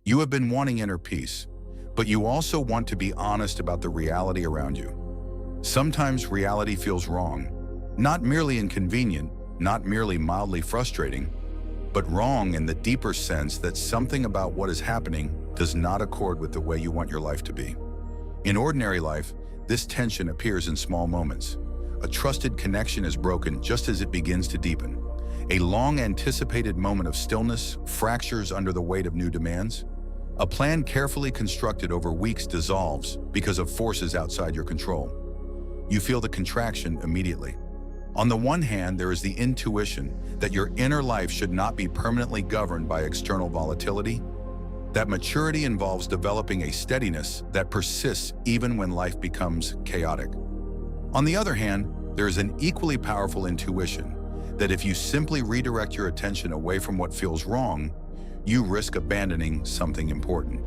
You have been wanting inner peace, but you also want to be honest about the reality around you. Sometimes reality feels wrong, not merely inconvenient, not merely mildly frustrating, but wrong in the deeper sense that something about what is happening does not accord with the way you want your life to be. In ordinary life, this tension appears in small moments. A trusted connection is broken just as it begins to deepen. A long-anticipated moment of stillness fractures under the weight of new demands. A plan carefully constructed over weeks dissolves because of forces outside your control. You feel the contraction immediately. On the one hand, there is the intuition that your inner life should not be permanently governed by external volatility. That maturity involves developing a steadiness that persists even when life becomes chaotic. On the other hand, there is an equally powerful intuition that if you simply redirect your attention away from what feels wrong, you risk abandoning something important.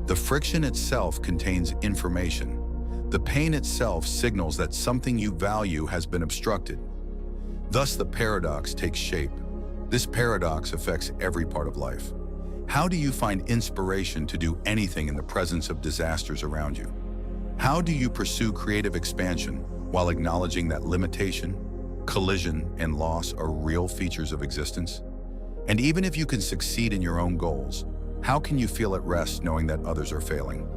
The friction itself contains information. The pain itself signals that something you value has been obstructed. Thus, the paradox takes shape. This paradox affects every part of life. How do you find inspiration to do anything in the presence of disasters around you? How do you pursue creative expansion while acknowledging that limitation, collision, and loss are real features of existence? And even if you can succeed in your own goals, how can you feel at rest knowing that others are failing?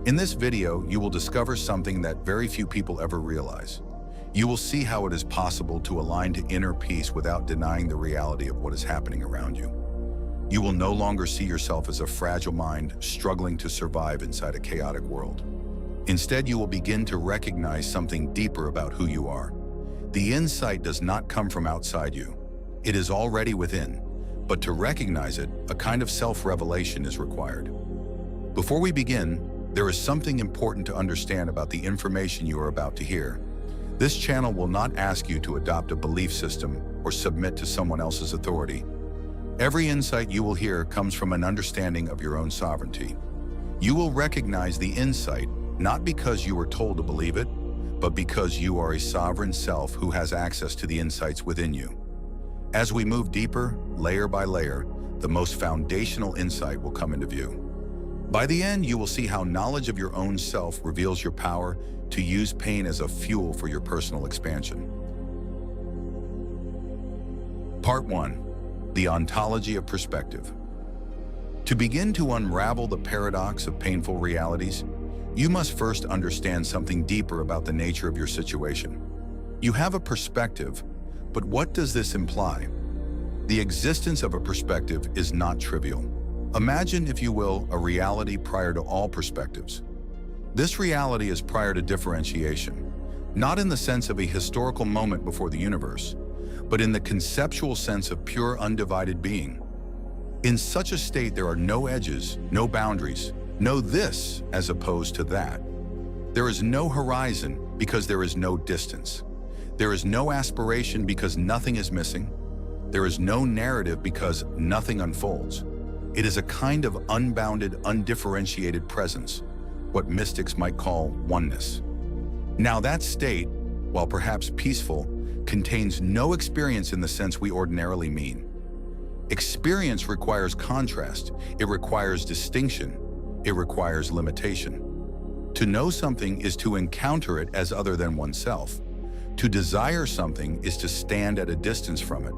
In this video, you will discover something that very few people ever realize. You will see how it is possible to align to inner peace without denying the reality of what is happening around you. You will no longer see yourself as a fragile mind struggling to survive inside a chaotic world. Instead, you will begin to recognize something deeper about who you are. The insight does not come from outside you. It is already within, but to recognize it, a kind of self-revelation is required. Before we begin, there is something important to understand about the information you are about to hear. This channel will not ask you to adopt a belief system or submit to someone else's authority. Every insight you will hear comes from an understanding of your own sovereignty. You will recognize the insight not because you were told to believe it, but because you are a sovereign self who has access to the insights within you. As we move deeper, layer by layer, the most foundational insight will come into view. By the end, you will see how knowledge of your own self reveals your power to use pain as a fuel for your personal expansion. Part 1. The Ontology of Perspective. To begin to unravel the paradox of painful realities, you must first understand something deeper about the nature of your situation. You have a perspective, but what does this imply? The existence of a perspective is not trivial. Imagine, if you will, a reality prior to all perspectives. This reality is prior to differentiation, not in the sense of a historical moment before the universe, but in the conceptual sense of pure undivided being. In such a state, there are no edges, no boundaries, no this as opposed to that. There is no horizon because there is no distance. There is no aspiration because nothing is missing. There is no narrative because nothing unfolds. It is a kind of unbounded, undifferentiated presence, what mystics might call oneness. Now that state, while perhaps peaceful, contains no experience in the sense we ordinarily mean. Experience requires contrast, it requires distinction, it requires limitation. To know something is to encounter it as other than oneself. To desire something is to stand at a distance from it.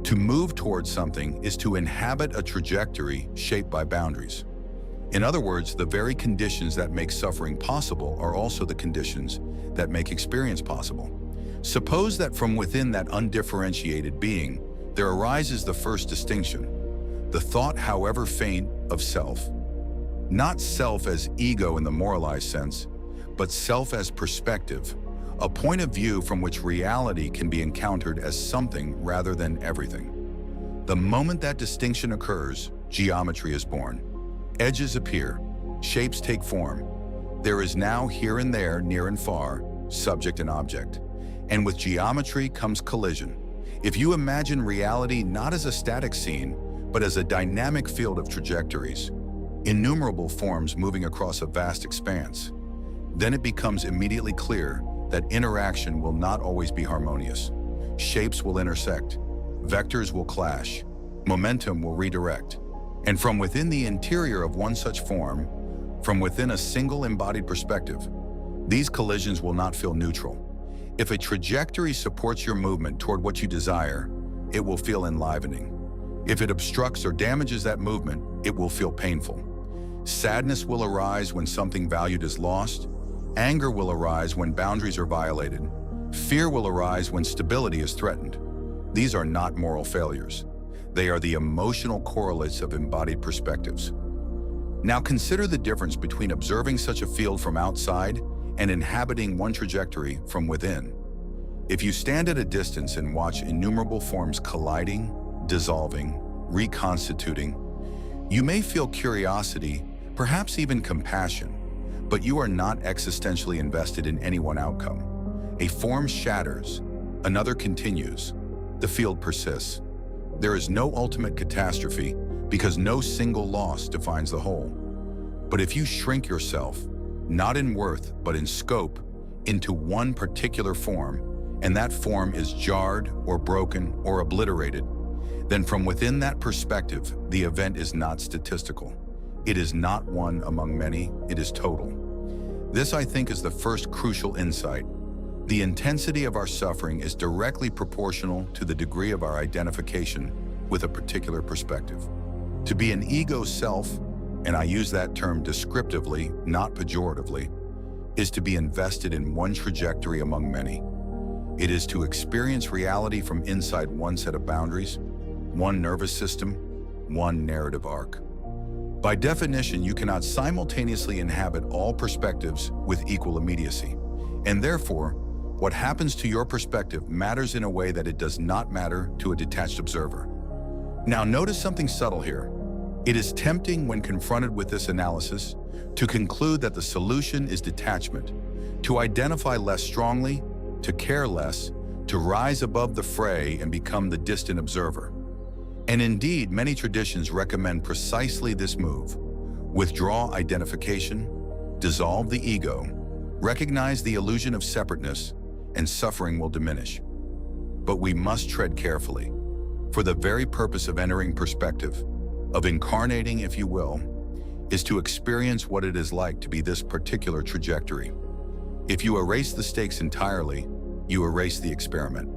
To move towards something is to inhabit a trajectory shaped by boundaries. In other words, the very conditions that make suffering possible are also the conditions that make experience possible. Suppose that from within that undifferentiated being, there arises the first distinction, the thought, however faint, of self. Not self as ego in the moralized sense, but self as perspective, a point of view from which reality can be encountered as something rather than everything. The moment that distinction occurs, geometry is born. Edges appear, shapes take form. There is now here and there, near and far, subject and object. And with geometry comes collision. If you imagine reality not as a static scene, but as a dynamic field of trajectories, innumerable forms moving across a vast expanse, then it becomes immediately clear that interaction will not always be harmonious. Shapes will intersect, vectors will clash, momentum will redirect. And from within the interior of one such form, from within a single embodied perspective, these collisions will not feel neutral. If a trajectory supports your movement toward what you desire, it will feel enlivening. If it obstructs or damages that movement, it will feel painful. Sadness will arise when something valued is lost. Anger will arise when boundaries are violated. Fear will arise when stability is threatened. These are not moral failures. They are the emotional correlates of embodied perspectives. Now consider the difference between observing such a field from outside and inhabiting one trajectory from within. If you stand at a distance and watch innumerable forms colliding, dissolving, reconstituting, you may feel curiosity, perhaps even compassion, but you are not existentially invested in any one outcome. A form shatters, another continues. The field persists. There is no ultimate catastrophe because no single loss defines the whole. But if you shrink yourself, not in worth, but in scope, into one particular form, and that form is jarred or broken or obliterated, then from within that perspective, the event is not statistical. It is not one among many, it is total. This, I think, is the first crucial insight. The intensity of our suffering is directly proportional to the degree of our identification with a particular perspective. To be an ego self, and I use that term descriptively, not pejoratively, is to be invested in one trajectory among many. It is to experience reality from inside one set of boundaries, one nervous system, one narrative arc. By definition, you cannot simultaneously inhabit all perspectives with equal immediacy, and therefore, what happens to your perspective matters in a way that it does not matter to a detached observer. Now notice something subtle here. It is tempting when confronted with this analysis to conclude that the solution is detachment, to identify less strongly, to care less, to rise above the fray and become the distant observer. And indeed, many traditions recommend precisely this move. Withdraw identification, dissolve the ego, recognize the illusion of separateness, and suffering will diminish. But we must tread carefully. For the very purpose of entering perspective, of incarnating, if you will, is to experience what it is like to be this particular trajectory. If you erase the stakes entirely, you erase the experiment.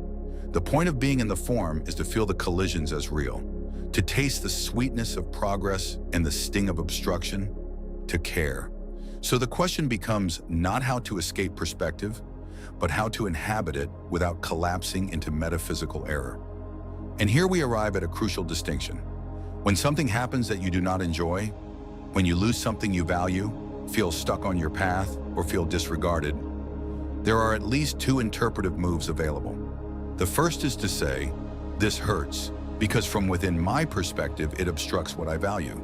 The point of being in the form is to feel the collisions as real, to taste the sweetness of progress and the sting of obstruction, to care. So the question becomes not how to escape perspective, but how to inhabit it without collapsing into metaphysical error. And here we arrive at a crucial distinction. When something happens that you do not enjoy, when you lose something you value, feel stuck on your path, or feel disregarded, there are at least two interpretive moves available. The first is to say, this hurts, because from within my perspective, it obstructs what I value.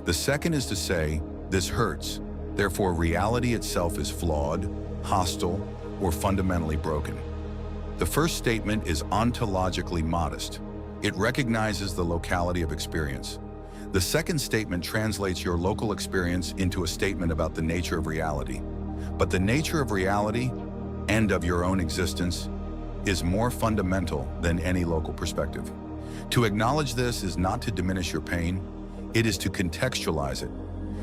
The second is to say, this hurts, therefore reality itself is flawed, hostile, or fundamentally broken. The first statement is ontologically modest. It recognizes the locality of experience. The second statement translates your local experience into a statement about the nature of reality. But the nature of reality and of your own existence is more fundamental than any local perspective. To acknowledge this is not to diminish your pain, it is to contextualize it.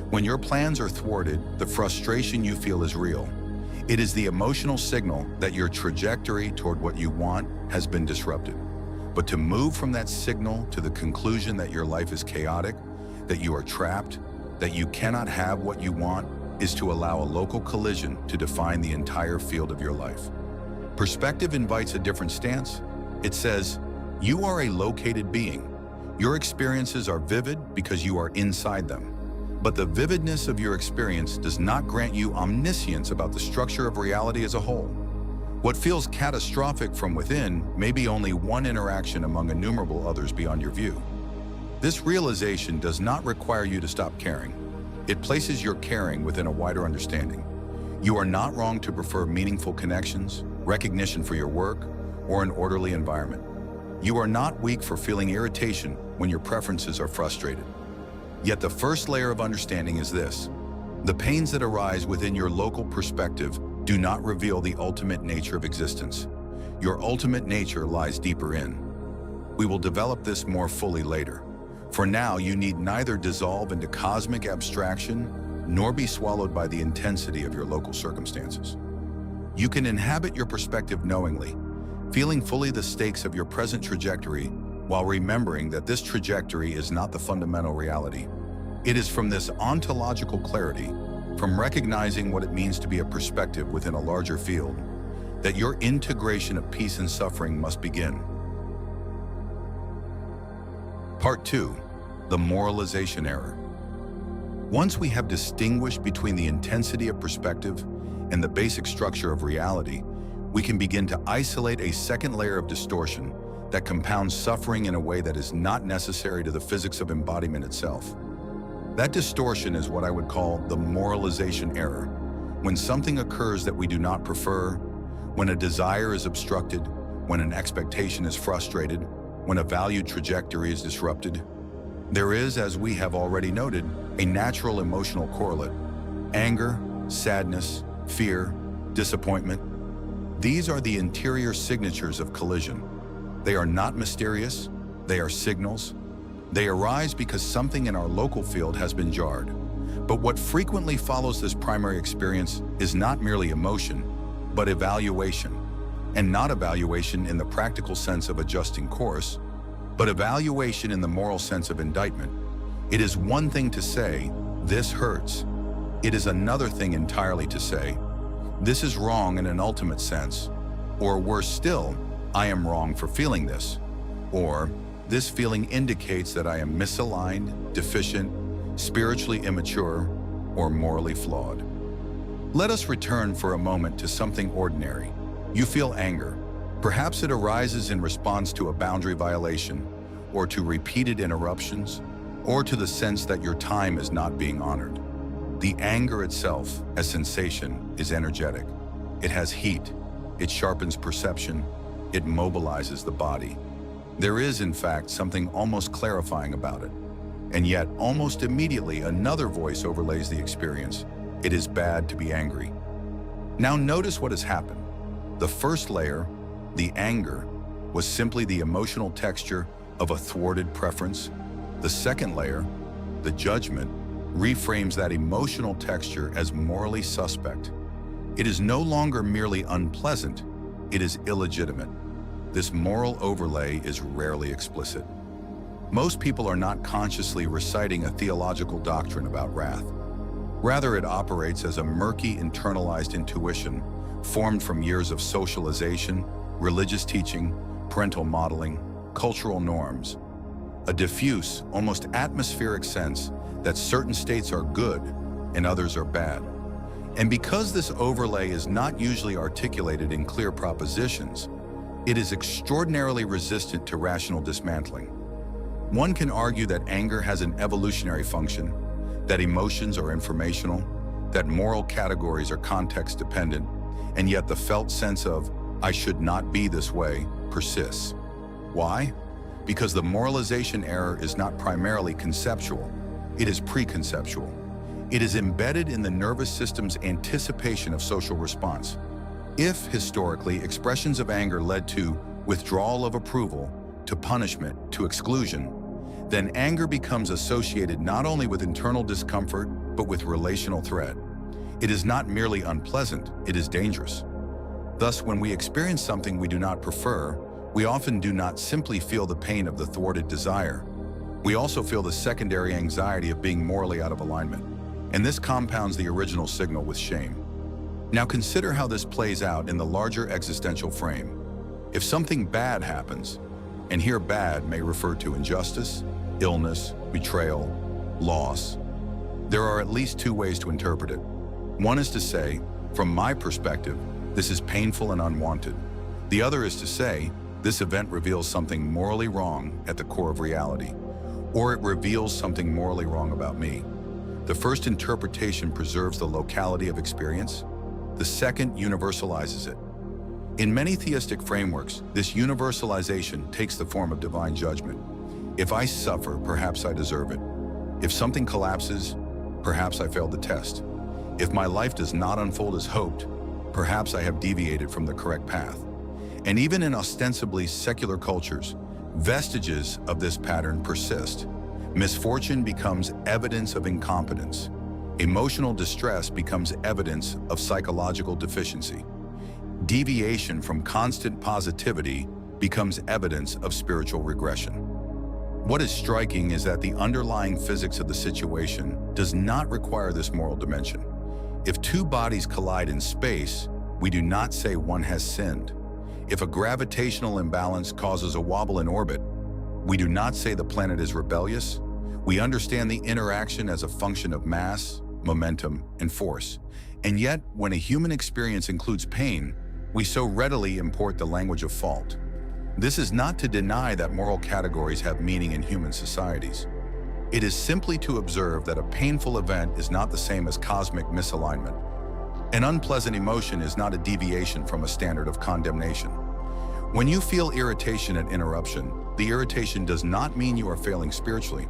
When your plans are thwarted, the frustration you feel is real. It is the emotional signal that your trajectory toward what you want has been disrupted. But to move from that signal to the conclusion that your life is chaotic, that you are trapped, that you cannot have what you want, is to allow a local collision to define the entire field of your life. Perspective invites a different stance. It says, you are a located being. Your experiences are vivid because you are inside them. But the vividness of your experience does not grant you omniscience about the structure of reality as a whole. What feels catastrophic from within may be only one interaction among innumerable others beyond your view. This realization does not require you to stop caring. It places your caring within a wider understanding. You are not wrong to prefer meaningful connections, recognition for your work, or an orderly environment. You are not weak for feeling irritation when your preferences are frustrated. Yet the first layer of understanding is this. The pains that arise within your local perspective do not reveal the ultimate nature of existence. Your ultimate nature lies deeper in. We will develop this more fully later. For now, you need neither dissolve into cosmic abstraction nor be swallowed by the intensity of your local circumstances. You can inhabit your perspective knowingly, feeling fully the stakes of your present trajectory while remembering that this trajectory is not the fundamental reality. It is from this ontological clarity, from recognizing what it means to be a perspective within a larger field, that your integration of peace and suffering must begin. Part 2. The moralization error. Once we have distinguished between the intensity of perspective and the basic structure of reality, we can begin to isolate a second layer of distortion that compounds suffering in a way that is not necessary to the physics of embodiment itself. That distortion is what I would call the moralization error, when something occurs that we do not prefer, when a desire is obstructed, when an expectation is frustrated, when a valued trajectory is disrupted. There is, as we have already noted, a natural emotional correlate: anger, sadness, fear, disappointment. These are the interior signatures of collision. They are not mysterious, they are signals. They arise because something in our local field has been jarred. But what frequently follows this primary experience is not merely emotion, but evaluation. And not evaluation in the practical sense of adjusting course, but evaluation in the moral sense of indictment. It is one thing to say, "This hurts." It is another thing entirely to say, "This is wrong in an ultimate sense," or worse still, "I am wrong for feeling this," or "This feeling indicates that I am misaligned, deficient, spiritually immature, or morally flawed." Let us return for a moment to something ordinary. You feel anger. Perhaps it arises in response to a boundary violation, or to repeated interruptions, or to the sense that your time is not being honored. The anger itself, as sensation, is energetic. It has heat. It sharpens perception. It mobilizes the body. There is, in fact, something almost clarifying about it. And yet, almost immediately, another voice overlays the experience. It is bad to be angry. Now notice what has happened. The first layer, the anger, was simply the emotional texture of a thwarted preference. The second layer, the judgment, reframes that emotional texture as morally suspect. It is no longer merely unpleasant, it is illegitimate. This moral overlay is rarely explicit. Most people are not consciously reciting a theological doctrine about wrath. Rather, it operates as a murky, internalized intuition formed from years of socialization, religious teaching, parental modeling, cultural norms. A diffuse, almost atmospheric sense that certain states are good and others are bad. And because this overlay is not usually articulated in clear propositions, it is extraordinarily resistant to rational dismantling. One can argue that anger has an evolutionary function, that emotions are informational, that moral categories are context-dependent, and yet the felt sense of, "I should not be this way," persists. Why? Because the moralization error is not primarily conceptual, it is preconceptual. It is embedded in the nervous system's anticipation of social response. If, historically, expressions of anger led to withdrawal of approval, to punishment, to exclusion, then anger becomes associated not only with internal discomfort, but with relational threat. It is not merely unpleasant, it is dangerous. Thus, when we experience something we do not prefer, we often do not simply feel the pain of the thwarted desire. We also feel the secondary anxiety of being morally out of alignment. And this compounds the original signal with shame. Now consider how this plays out in the larger existential frame. If something bad happens, and here bad may refer to injustice, illness, betrayal, loss, there are at least two ways to interpret it. One is to say, from my perspective, this is painful and unwanted. The other is to say, this event reveals something morally wrong at the core of reality, or it reveals something morally wrong about me. The first interpretation preserves the locality of experience. The second universalizes it. In many theistic frameworks, this universalization takes the form of divine judgment. If I suffer, perhaps I deserve it. If something collapses, perhaps I failed the test. If my life does not unfold as hoped, perhaps I have deviated from the correct path. And even in ostensibly secular cultures, vestiges of this pattern persist. Misfortune becomes evidence of incompetence. Emotional distress becomes evidence of psychological deficiency. Deviation from constant positivity becomes evidence of spiritual regression. What is striking is that the underlying physics of the situation does not require this moral dimension. If two bodies collide in space, we do not say one has sinned. If a gravitational imbalance causes a wobble in orbit, we do not say the planet is rebellious. We understand the interaction as a function of mass, momentum, and force. And yet, when a human experience includes pain, we so readily import the language of fault. This is not to deny that moral categories have meaning in human societies. It is simply to observe that a painful event is not the same as cosmic misalignment. An unpleasant emotion is not a deviation from a standard of condemnation. When you feel irritation at interruption, the irritation does not mean you are failing spiritually.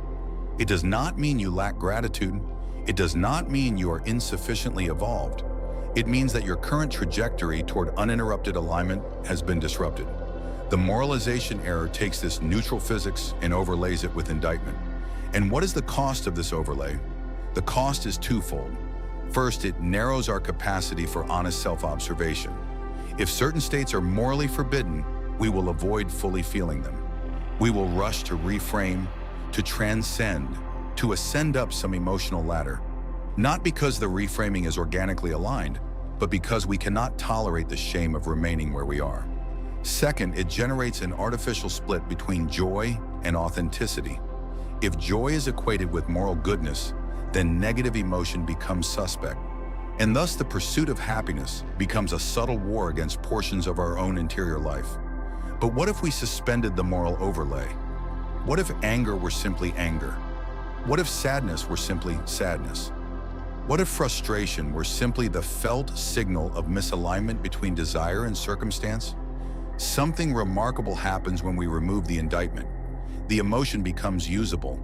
It does not mean you lack gratitude. It does not mean you are insufficiently evolved. It means that your current trajectory toward uninterrupted alignment has been disrupted. The moralization error takes this neutral physics and overlays it with indictment. And what is the cost of this overlay? The cost is twofold. First, it narrows our capacity for honest self-observation. If certain states are morally forbidden, we will avoid fully feeling them. We will rush to reframe, to transcend, to ascend up some emotional ladder. Not because the reframing is organically aligned, but because we cannot tolerate the shame of remaining where we are. Second, it generates an artificial split between joy and authenticity. If joy is equated with moral goodness, then negative emotion becomes suspect. And thus the pursuit of happiness becomes a subtle war against portions of our own interior life. But what if we suspended the moral overlay? What if anger were simply anger? What if sadness were simply sadness? What if frustration were simply the felt signal of misalignment between desire and circumstance? Something remarkable happens when we remove the indictment. The emotion becomes usable.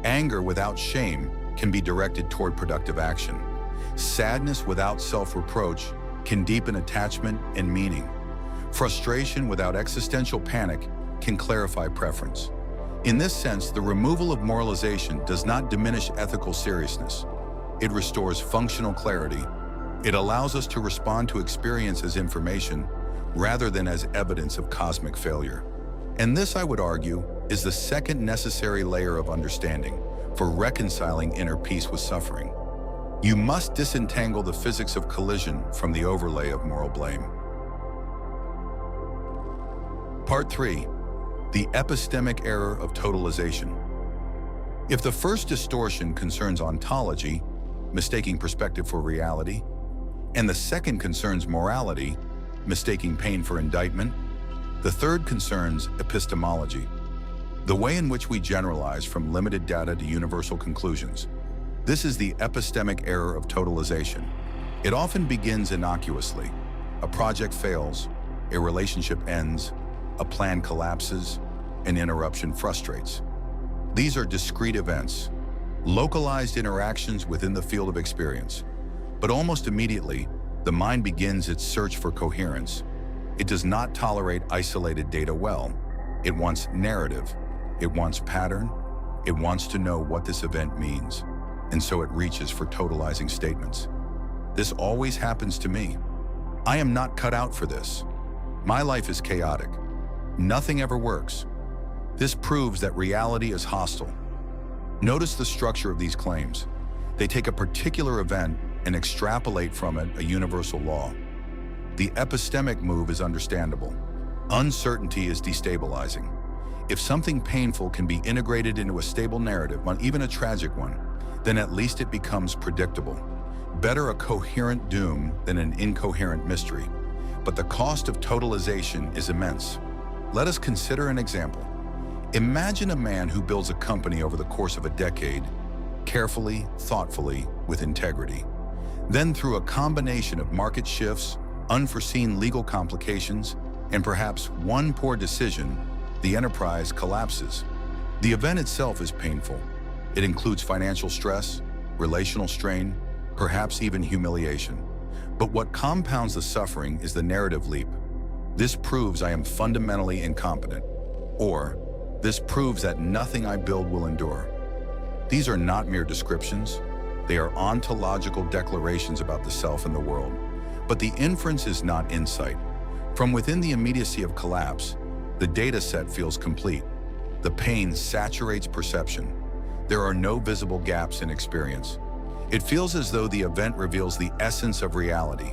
Anger without shame can be directed toward productive action. Sadness without self-reproach can deepen attachment and meaning. Frustration without existential panic can clarify preference. In this sense, the removal of moralization does not diminish ethical seriousness. It restores functional clarity. It allows us to respond to experience as information rather than as evidence of cosmic failure. And this, I would argue, is the second necessary layer of understanding for reconciling inner peace with suffering. You must disentangle the physics of collision from the overlay of moral blame. Part 3. The epistemic error of totalization. If the first distortion concerns ontology, mistaking perspective for reality, and the second concerns morality, mistaking pain for indictment, the third concerns epistemology, the way in which we generalize from limited data to universal conclusions. This is the epistemic error of totalization. It often begins innocuously. A project fails, a relationship ends, a plan collapses, an interruption frustrates. These are discrete events, localized interactions within the field of experience. But almost immediately, the mind begins its search for coherence. It does not tolerate isolated data well. It wants narrative. It wants pattern. It wants to know what this event means. And so it reaches for totalizing statements. This always happens to me. I am not cut out for this. My life is chaotic. Nothing ever works. This proves that reality is hostile. Notice the structure of these claims. They take a particular event and extrapolate from it a universal law. The epistemic move is understandable. Uncertainty is destabilizing. If something painful can be integrated into a stable narrative, even a tragic one, then at least it becomes predictable. Better a coherent doom than an incoherent mystery. But the cost of totalization is immense. Let us consider an example. Imagine a man who builds a company over the course of a decade, carefully, thoughtfully, with integrity. Then through a combination of market shifts, unforeseen legal complications, and perhaps one poor decision, the enterprise collapses. The event itself is painful. It includes financial stress, relational strain, perhaps even humiliation. But what compounds the suffering is the narrative leap. This proves I am fundamentally incompetent. Or, this proves that nothing I build will endure. These are not mere descriptions. They are ontological declarations about the self and the world. But the inference is not insight. From within the immediacy of collapse, the data set feels complete. The pain saturates perception. There are no visible gaps in experience. It feels as though the event reveals the essence of reality.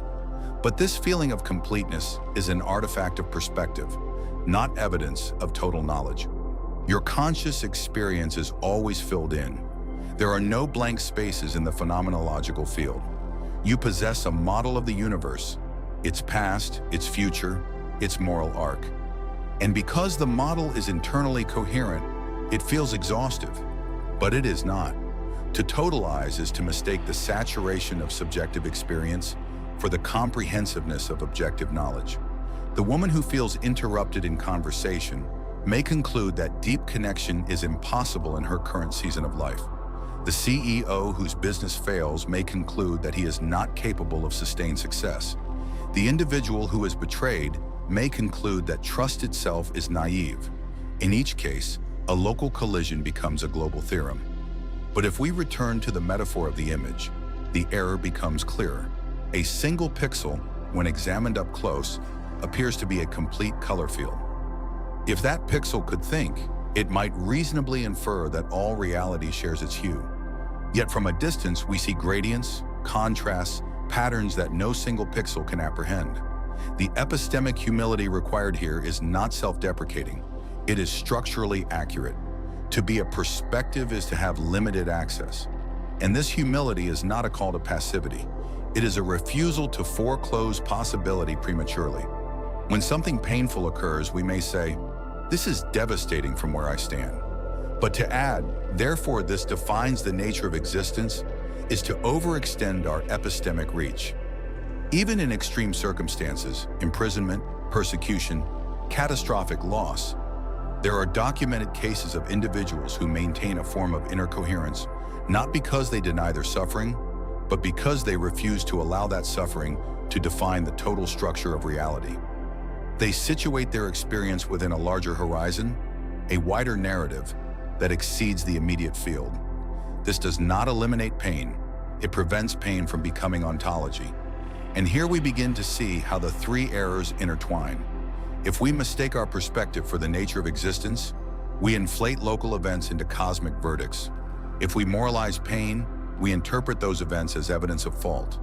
But this feeling of completeness is an artifact of perspective, not evidence of total knowledge. Your conscious experience is always filled in. There are no blank spaces in the phenomenological field. You possess a model of the universe, its past, its future, its moral arc. And because the model is internally coherent, it feels exhaustive. But it is not. To totalize is to mistake the saturation of subjective experience for the comprehensiveness of objective knowledge. The woman who feels interrupted in conversation may conclude that deep connection is impossible in her current season of life. The CEO whose business fails may conclude that he is not capable of sustained success. The individual who is betrayed may conclude that trust itself is naive. In each case, a local collision becomes a global theorem. But if we return to the metaphor of the image, the error becomes clearer. A single pixel, when examined up close, appears to be a complete color field. If that pixel could think, it might reasonably infer that all reality shares its hue. Yet from a distance, we see gradients, contrasts, patterns that no single pixel can apprehend. The epistemic humility required here is not self-deprecating. It is structurally accurate. To be a perspective is to have limited access. And this humility is not a call to passivity. It is a refusal to foreclose possibility prematurely. When something painful occurs, we may say, "This is devastating from where I stand." But to add, "Therefore this defines the nature of existence," is to overextend our epistemic reach. Even in extreme circumstances, imprisonment, persecution, catastrophic loss, there are documented cases of individuals who maintain a form of inner coherence, not because they deny their suffering, but because they refuse to allow that suffering to define the total structure of reality. They situate their experience within a larger horizon, a wider narrative that exceeds the immediate field. This does not eliminate pain. It prevents pain from becoming ontology. And here we begin to see how the three errors intertwine. If we mistake our perspective for the nature of existence, we inflate local events into cosmic verdicts. If we moralize pain, we interpret those events as evidence of fault.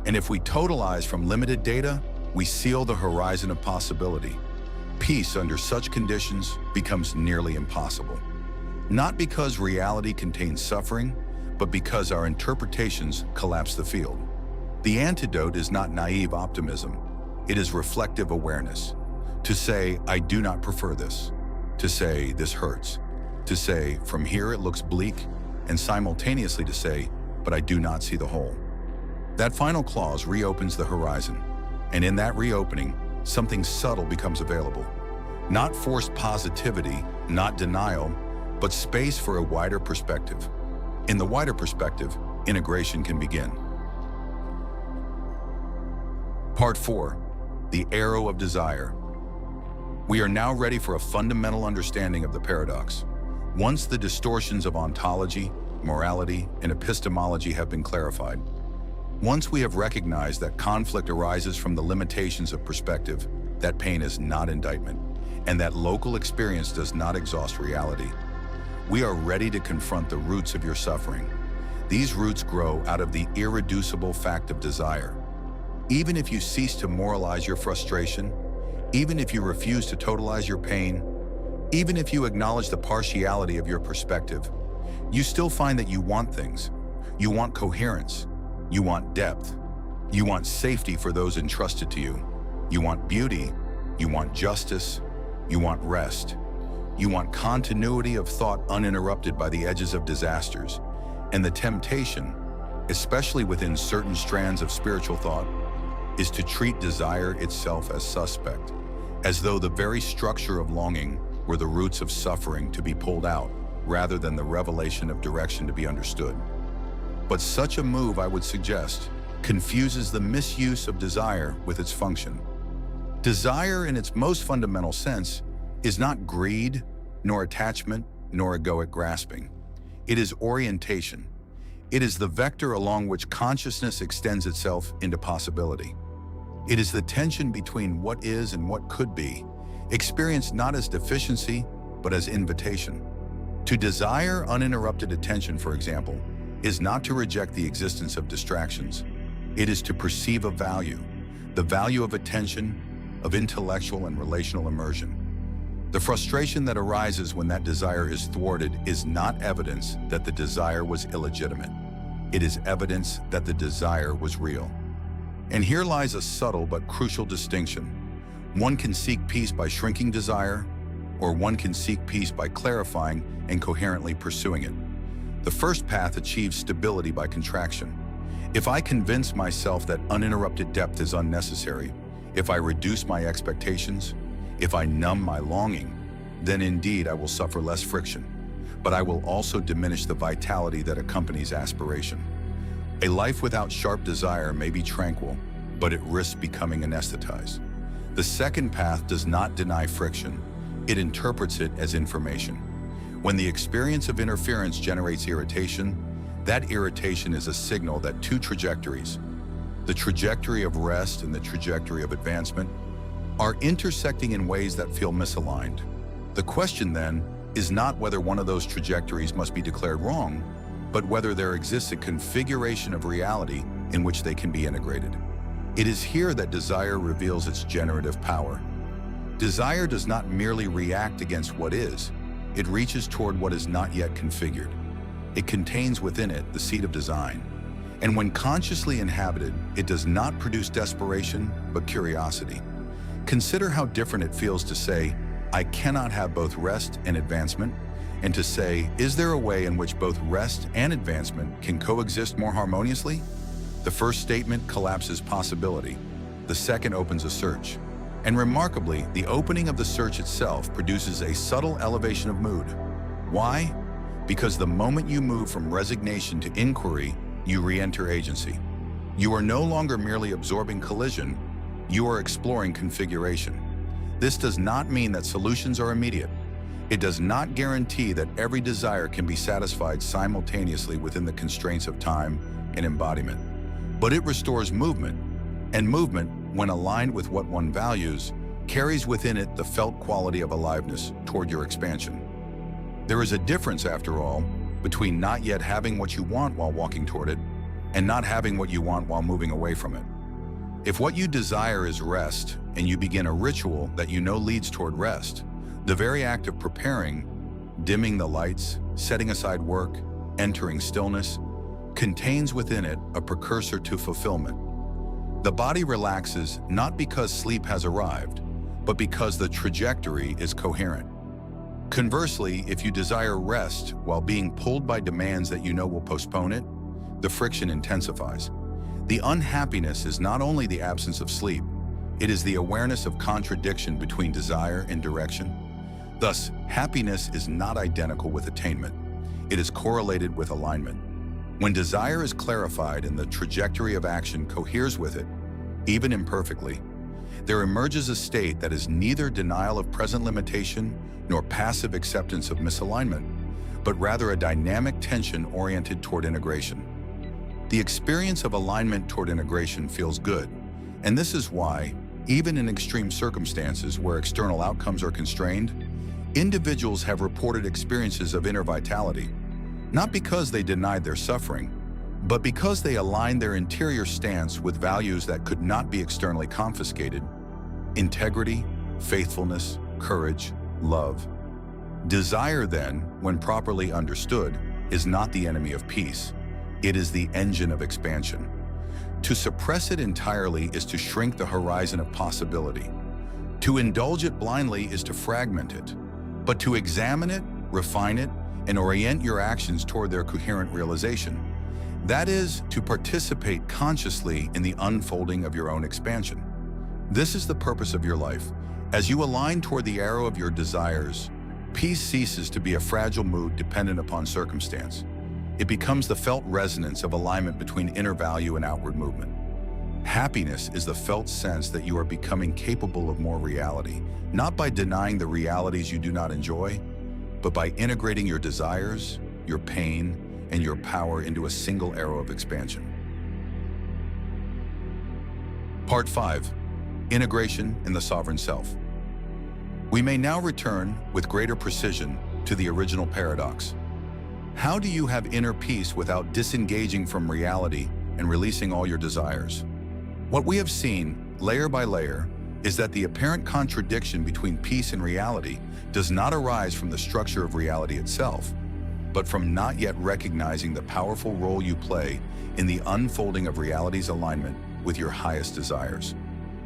And if we totalize from limited data, we seal the horizon of possibility. Peace under such conditions becomes nearly impossible. Not because reality contains suffering, but because our interpretations collapse the field. The antidote is not naive optimism. It is reflective awareness. To say, "I do not prefer this." To say, "This hurts." To say, "From here it looks bleak," and simultaneously to say, "But I do not see the whole." That final clause reopens the horizon. And in that reopening, something subtle becomes available. Not forced positivity, not denial, but space for a wider perspective. In the wider perspective, integration can begin. Part 4. The Arrow of Desire. We are now ready for a fundamental understanding of the paradox. Once the distortions of ontology, morality, and epistemology have been clarified, once we have recognized that conflict arises from the limitations of perspective, that pain is not indictment, and that local experience does not exhaust reality, we are ready to confront the roots of your suffering. These roots grow out of the irreducible fact of desire. Even if you cease to moralize your frustration, even if you refuse to totalize your pain, even if you acknowledge the partiality of your perspective, you still find that you want things. You want coherence. You want depth. You want safety for those entrusted to you. You want beauty. You want justice. You want rest. You want continuity of thought uninterrupted by the edges of disasters. And the temptation, especially within certain strands of spiritual thought, is to treat desire itself as suspect, as though the very structure of longing were the roots of suffering to be pulled out, rather than the revelation of direction to be understood. But such a move, I would suggest, confuses the misuse of desire with its function. Desire, in its most fundamental sense, is not greed, nor attachment, nor egoic grasping. It is orientation. It is the vector along which consciousness extends itself into possibility. It is the tension between what is and what could be, experienced not as deficiency, but as invitation. To desire uninterrupted attention, for example, is not to reject the existence of distractions. It is to perceive a value, the value of attention, of intellectual and relational immersion. The frustration that arises when that desire is thwarted is not evidence that the desire was illegitimate. It is evidence that the desire was real. And here lies a subtle but crucial distinction. One can seek peace by shrinking desire, or one can seek peace by clarifying and coherently pursuing it. The first path achieves stability by contraction. If I convince myself that uninterrupted depth is unnecessary, if I reduce my expectations, if I numb my longing, then indeed I will suffer less friction, but I will also diminish the vitality that accompanies aspiration. A life without sharp desire may be tranquil, but it risks becoming anesthetized. The second path does not deny friction. It interprets it as information. When the experience of interference generates irritation, that irritation is a signal that two trajectories, the trajectory of rest and the trajectory of advancement, are intersecting in ways that feel misaligned. The question then is not whether one of those trajectories must be declared wrong, but whether there exists a configuration of reality in which they can be integrated. It is here that desire reveals its generative power. Desire does not merely react against what is, it reaches toward what is not yet configured. It contains within it the seed of design. And when consciously inhabited, it does not produce desperation, but curiosity. Consider how different it feels to say, I cannot have both rest and advancement, and to say, is there a way in which both rest and advancement can coexist more harmoniously? The first statement collapses possibility. The second opens a search. And remarkably, the opening of the search itself produces a subtle elevation of mood. Why? Because the moment you move from resignation to inquiry, you re-enter agency. You are no longer merely absorbing collision, you are exploring configuration. This does not mean that solutions are immediate. It does not guarantee that every desire can be satisfied simultaneously within the constraints of time and embodiment. But it restores movement, and movement, when aligned with what one values, carries within it the felt quality of aliveness toward your expansion. There is a difference, after all, between not yet having what you want while walking toward it, and not having what you want while moving away from it. If what you desire is rest, and you begin a ritual that you know leads toward rest, the very act of preparing, dimming the lights, setting aside work, entering stillness, contains within it a precursor to fulfillment. The body relaxes not because sleep has arrived, but because the trajectory is coherent. Conversely, if you desire rest while being pulled by demands that you know will postpone it, the friction intensifies. The unhappiness is not only the absence of sleep, it is the awareness of contradiction between desire and direction. Thus, happiness is not identical with attainment. It is correlated with alignment. When desire is clarified and the trajectory of action coheres with it, even imperfectly, there emerges a state that is neither denial of present limitation nor passive acceptance of misalignment, but rather a dynamic tension oriented toward integration. The experience of alignment toward integration feels good, and this is why, even in extreme circumstances where external outcomes are constrained, individuals have reported experiences of inner vitality, not because they denied their suffering, but because they aligned their interior stance with values that could not be externally confiscated: integrity, faithfulness, courage, love. Desire, then, when properly understood, is not the enemy of peace. It is the engine of expansion. To suppress it entirely is to shrink the horizon of possibility. To indulge it blindly is to fragment it. But to examine it, refine it, and orient your actions toward their coherent realization, that is, to participate consciously in the unfolding of your own expansion. This is the purpose of your life. As you align toward the arrow of your desires, peace ceases to be a fragile mood dependent upon circumstance. It becomes the felt resonance of alignment between inner value and outward movement. Happiness is the felt sense that you are becoming capable of more reality, not by denying the realities you do not enjoy, but by integrating your desires, your pain, and your power into a single arrow of expansion. Part 5. Integration in the sovereign self. We may now return with greater precision to the original paradox. How do you have inner peace without disengaging from reality and releasing all your desires? What we have seen, layer by layer, is that the apparent contradiction between peace and reality does not arise from the structure of reality itself, but from not yet recognizing the powerful role you play in the unfolding of reality's alignment with your highest desires.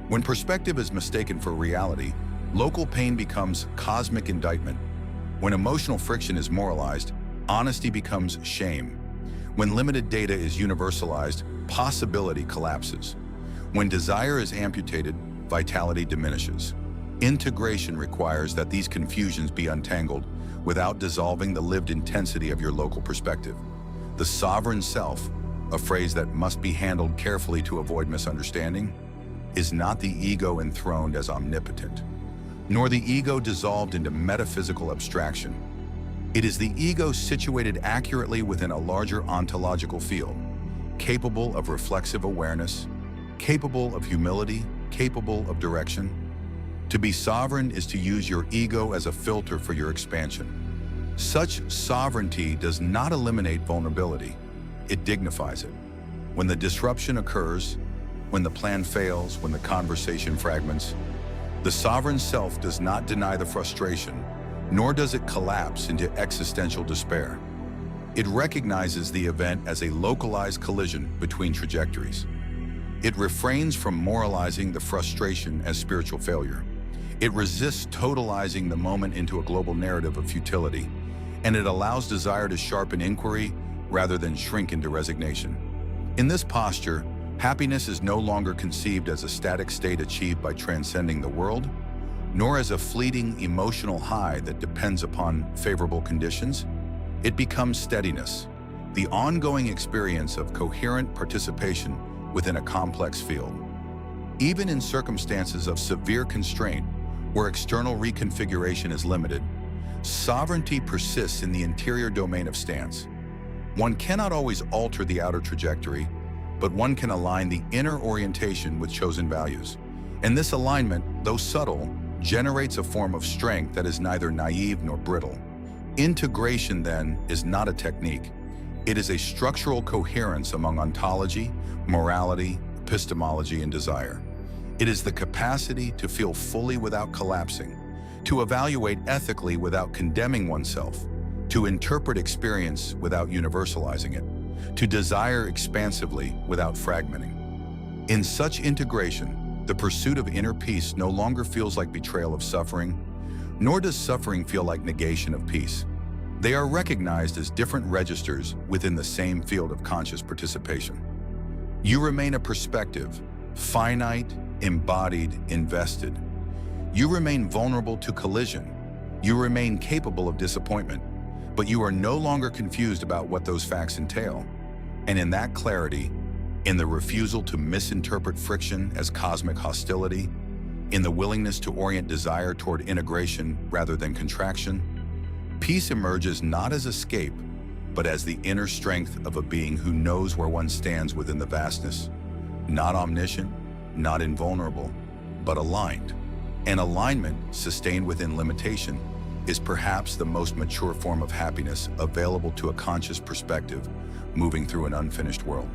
When perspective is mistaken for reality, local pain becomes cosmic indictment. When emotional friction is moralized, honesty becomes shame. When limited data is universalized, possibility collapses. When desire is amputated, vitality diminishes. Integration requires that these confusions be untangled without dissolving the lived intensity of your local perspective. The sovereign self, a phrase that must be handled carefully to avoid misunderstanding, is not the ego enthroned as omnipotent, nor the ego dissolved into metaphysical abstraction. It is the ego situated accurately within a larger ontological field, capable of reflexive awareness, capable of humility, capable of direction. To be sovereign is to use your ego as a filter for your expansion. Such sovereignty does not eliminate vulnerability, it dignifies it. When the disruption occurs, when the plan fails, when the conversation fragments, the sovereign self does not deny the frustration, nor does it collapse into existential despair. It recognizes the event as a localized collision between trajectories. It refrains from moralizing the frustration as spiritual failure. It resists totalizing the moment into a global narrative of futility, and it allows desire to sharpen inquiry rather than shrink into resignation. In this posture, happiness is no longer conceived as a static state achieved by transcending the world, nor as a fleeting emotional high that depends upon favorable conditions. It becomes steadiness, the ongoing experience of coherent participation within a complex field. Even in circumstances of severe constraint, where external reconfiguration is limited, sovereignty persists in the interior domain of stance. One cannot always alter the outer trajectory, but one can align the inner orientation with chosen values. And this alignment, though subtle, generates a form of strength that is neither naive nor brittle. Integration, then, is not a technique. It is a structural coherence among ontology, morality, epistemology, and desire. It is the capacity to feel fully without collapsing, to evaluate ethically without condemning oneself, to interpret experience without universalizing it, to desire expansively without fragmenting. In such integration, the pursuit of inner peace no longer feels like betrayal of suffering, nor does suffering feel like negation of peace. They are recognized as different registers within the same field of conscious participation. You remain a perspective, finite, embodied, invested. You remain vulnerable to collision. You remain capable of disappointment, but you are no longer confused about what those facts entail. And in that clarity, in the refusal to misinterpret friction as cosmic hostility, in the willingness to orient desire toward integration rather than contraction, peace emerges not as escape, but as the inner strength of a being who knows where one stands within the vastness, not omniscient, not invulnerable, but aligned. An alignment sustained within limitation is perhaps the most mature form of happiness available to a conscious perspective moving through an unfinished world.